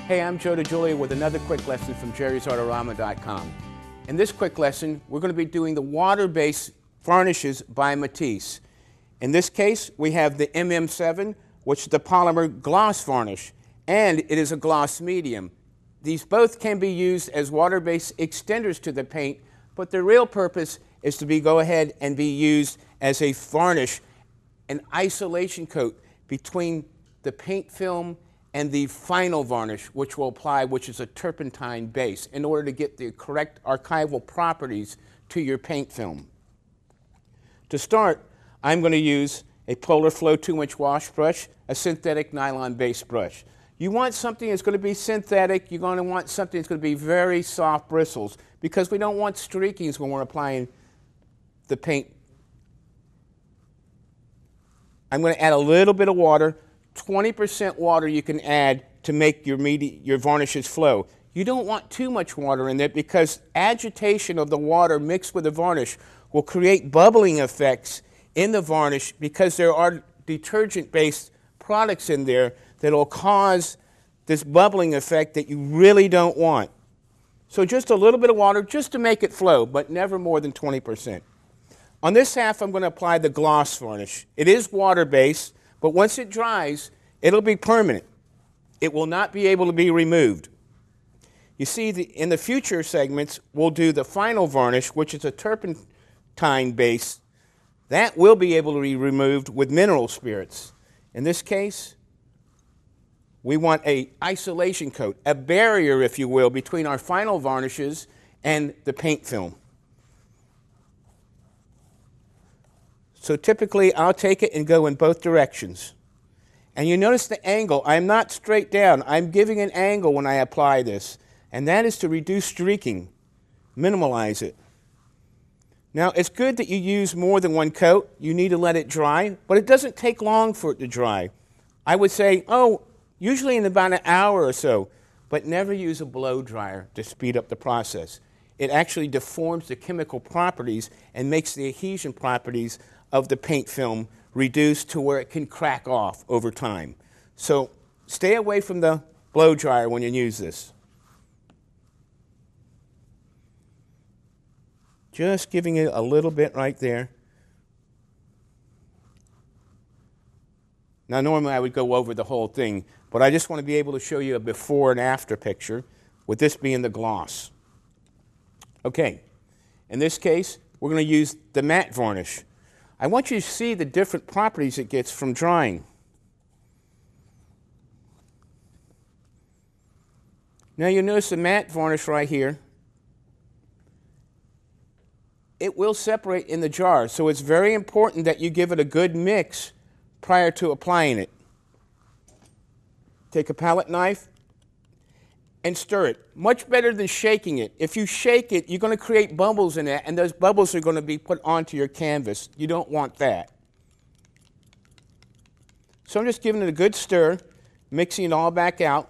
Hey, I'm Joe DiGiulio with another quick lesson from jerrysautorama.com. In this quick lesson, we're going to be doing the water-based varnishes by Matisse. In this case, we have the MM7, which is the polymer gloss varnish, and it is a gloss medium. These both can be used as water-based extenders to the paint, but their real purpose is to go ahead and be used as a varnish, an isolation coat between the paint film and the final varnish, which will apply, which is a turpentine base, in order to get the correct archival properties to your paint film. To start, I'm going to use a Polar Flow 2-inch wash brush, a synthetic nylon-based brush. You want something that's going to be synthetic. You're going to want something that's going to be very soft bristles, because we don't want streakings when we're applying the paint. I'm going to add a little bit of water. 20% water you can add to make your varnishes flow. You don't want too much water in there, because agitation of the water mixed with the varnish will create bubbling effects in the varnish, because there are detergent-based products in there that will cause this bubbling effect that you really don't want. So just a little bit of water just to make it flow, but never more than 20%. On this half, I'm going to apply the gloss varnish. It is water-based, but once it dries, it'll be permanent. It will not be able to be removed. You see, in the future segments, we'll do the final varnish, which is a turpentine base. That will be able to be removed with mineral spirits. In this case, we want an isolation coat, a barrier, if you will, between our final varnishes and the paint film. So typically, I'll take it and go in both directions. And you notice the angle. I'm not straight down. I'm giving an angle when I apply this. And that is to reduce streaking, minimalize it. Now, it's good that you use more than one coat. You need to let it dry, but it doesn't take long for it to dry. I would say, usually in about an hour or so, but never use a blow dryer to speed up the process. It actually deforms the chemical properties and makes the adhesion properties of the paint film reduced to where it can crack off over time. So stay away from the blow dryer when you use this. Just giving it a little bit right there. Now normally I would go over the whole thing, but I just want to be able to show you a before and after picture, with this being the gloss. Okay, in this case, we're going to use the matte varnish. I want you to see the different properties it gets from drying. Now you notice the matte varnish right here. It will separate in the jar, so it's very important that you give it a good mix prior to applying it. Take a palette knife and stir it. Much better than shaking it. If you shake it, you're going to create bubbles in it, and those bubbles are going to be put onto your canvas. You don't want that. So I'm just giving it a good stir, mixing it all back out.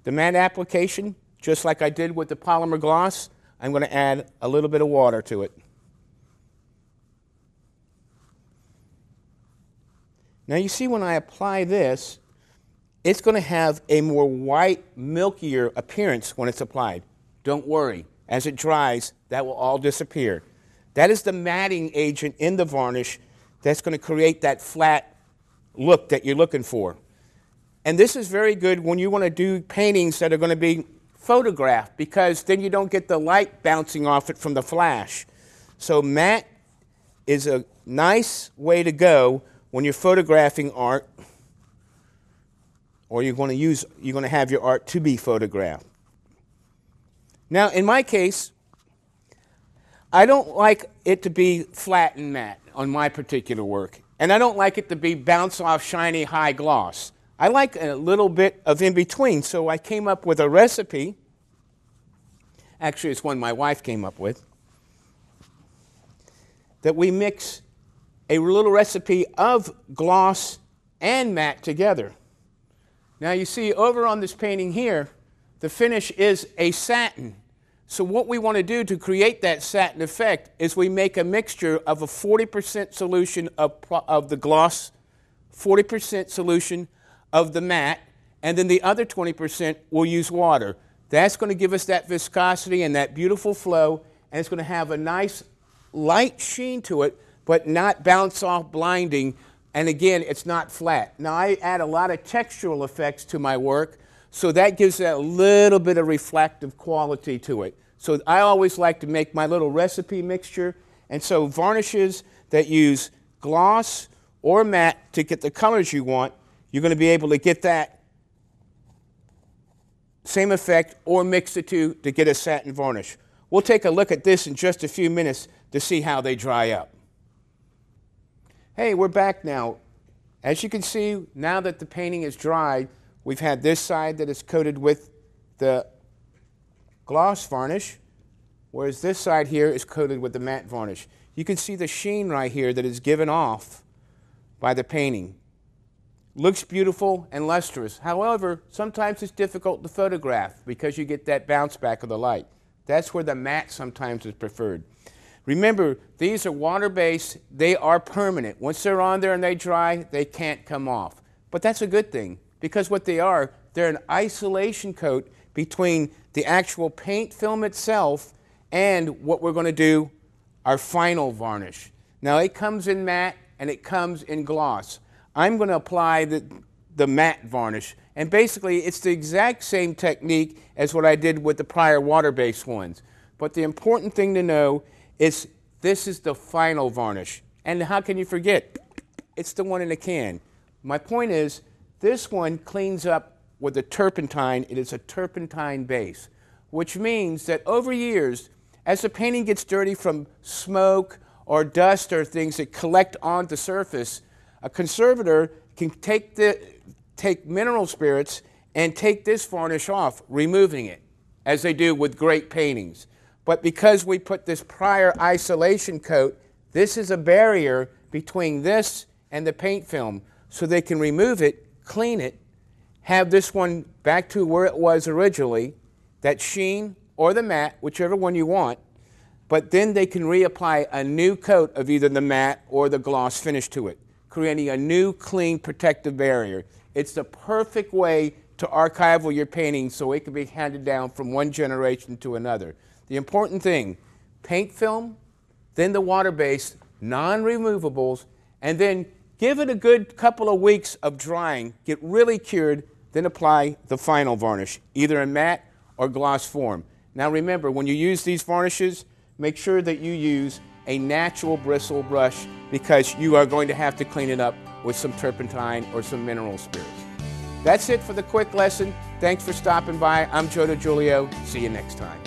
The matte application, just like I did with the polymer gloss, I'm going to add a little bit of water to it. Now you see, when I apply this, it's going to have a more white, milkier appearance when it's applied. Don't worry. As it dries, that will all disappear. That is the matting agent in the varnish that's going to create that flat look that you're looking for. And this is very good when you want to do paintings that are going to be photographed, because then you don't get the light bouncing off it from the flash. So matte is a nice way to go when you're photographing art, or you're going to have your art to be photographed. Now, in my case, I don't like it to be flat and matte on my particular work, and I don't like it to be bounce off shiny high gloss. I like a little bit of in between, so I came up with a recipe. Actually, it's one my wife came up with, that we mix a little recipe of gloss and matte together. Now you see over on this painting here, the finish is a satin. So what we want to do to create that satin effect is we make a mixture of a 40% solution of the gloss, 40% solution of the matte, and then the other 20% we'll use water. That's going to give us that viscosity and that beautiful flow, and it's going to have a nice light sheen to it, but not bounce off blinding, and again, it's not flat. Now, I add a lot of textural effects to my work, so that gives that a little bit of reflective quality to it. So I always like to make my little recipe mixture, and so varnishes that use gloss or matte to get the colors you want, you're going to be able to get that same effect, or mix the two to get a satin varnish. We'll take a look at this in just a few minutes to see how they dry up. Hey, we're back now. As you can see, now that the painting is dried, we've had this side that is coated with the gloss varnish, whereas this side here is coated with the matte varnish. You can see the sheen right here that is given off by the painting. Looks beautiful and lustrous. However, sometimes it's difficult to photograph because you get that bounce back of the light. That's where the matte sometimes is preferred. Remember, these are water-based. They are permanent. Once they're on there and they dry, they can't come off. But that's a good thing, because what they are, they're an isolation coat between the actual paint film itself and what we're going to do, our final varnish. Now, it comes in matte and it comes in gloss. I'm going to apply the matte varnish, and basically it's the exact same technique as what I did with the prior water-based ones. But the important thing to know is this is the final varnish. And how can you forget? It's the one in the can. My point is, this one cleans up with a turpentine. It is a turpentine base, which means that over years, as the painting gets dirty from smoke or dust or things that collect on the surface, a conservator can take mineral spirits and take this varnish off, removing it, as they do with great paintings. But because we put this prior isolation coat, this is a barrier between this and the paint film, so they can remove it, clean it, have this one back to where it was originally, that sheen or the matte, whichever one you want, but then they can reapply a new coat of either the matte or the gloss finish to it, creating a new, clean, protective barrier. It's the perfect way to archival your painting so it can be handed down from one generation to another. The important thing, paint film, then the water-based, non-removables, and then give it a good couple of weeks of drying, get really cured, then apply the final varnish, either in matte or gloss form. Now remember, when you use these varnishes, make sure that you use a natural bristle brush, because you are going to have to clean it up with some turpentine or some mineral spirits. That's it for the quick lesson. Thanks for stopping by. I'm Joe DiGiulio. See you next time.